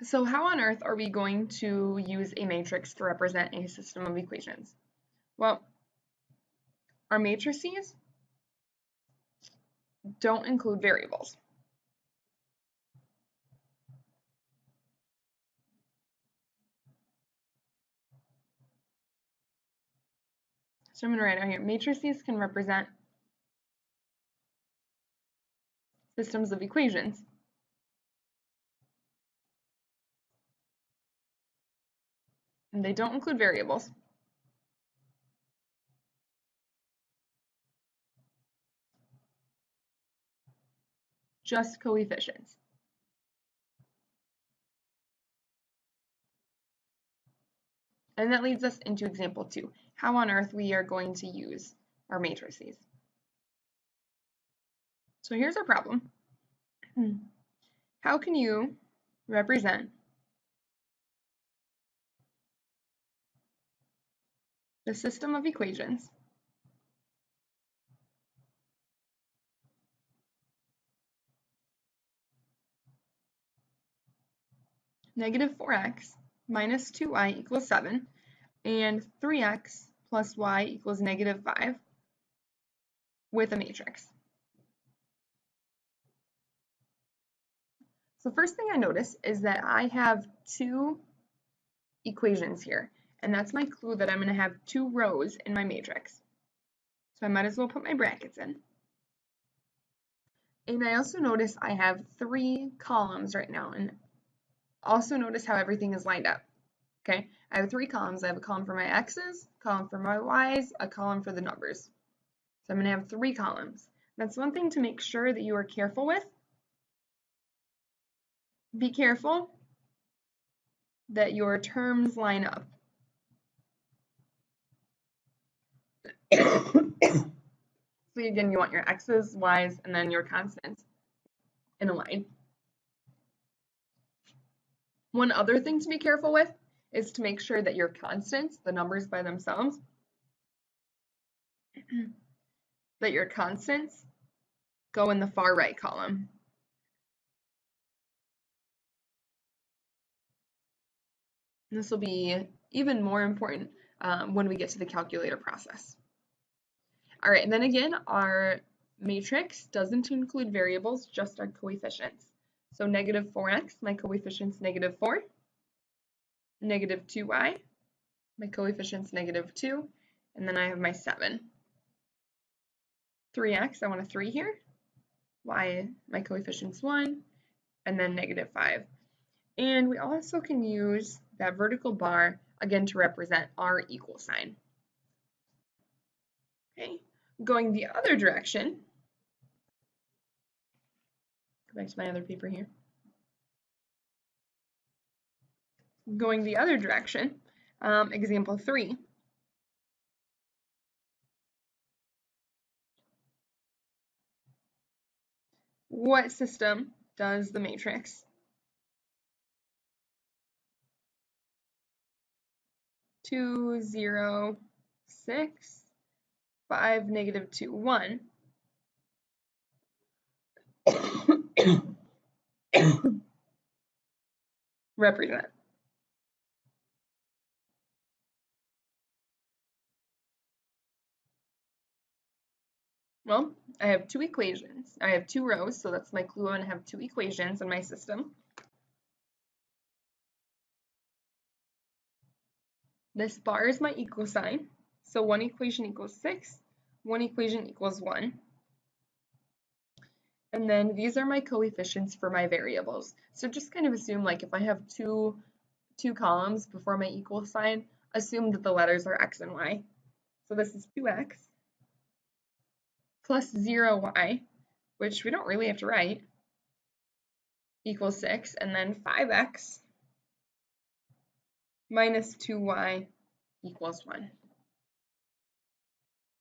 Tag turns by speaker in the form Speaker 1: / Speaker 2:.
Speaker 1: So how on earth are we going to use a matrix to represent a system of equations? Well, our matrices don't include variables. So I'm going to write out here, matrices can represent systems of equations. And they don't include variables. Just coefficients. And that leads us into example 2, how on earth we are going to use our matrices. So here's our problem. How can you represent the system of equations negative 4x minus 2y equals 7 and 3x plus y equals negative 5 with a matrix? So first thing I notice is that I have two equations here, and that's my clue that I'm going to have two rows in my matrix. So I might as well put my brackets in. And I also notice I have 3 columns right now, and also notice how everything is lined up. Okay, I have 3 columns. I have a column for my x's, a column for my y's, a column for the numbers. So I'm going to have 3 columns. That's one thing to make sure that you are careful with. Be careful that your terms line up. So again, you want your x's, y's, and then your constants in a line. One other thing to be careful with is to make sure that your constants, the numbers by themselves, that your constants go in the far right column. This will be even more important when we get to the calculator process. All right, and then again, our matrix doesn't include variables, just our coefficients. So negative 4x, my coefficient's negative 4. Negative 2y, my coefficient's negative 2. And then I have my 7. 3x, I want a 3 here. Y, my coefficient's 1. And then negative 5. And we also can use that vertical bar, again, to represent our equal sign. Okay, going the other direction, go back to my other paper here. Going the other direction, example 3. What system does the matrix 2, 0, 6, 5, negative 2, 1 represent? Well, I have 2 equations. I have 2 rows, so that's my clue. I'm going to have 2 equations in my system. This bar is my equal sign. So one equation equals 6, one equation equals 1. And then these are my coefficients for my variables. So just kind of assume, like, if I have two columns before my equal sign, assume that the letters are x and y. So this is 2x plus 0y, which we don't really have to write, equals 6, and then 5x minus 2y equals 1.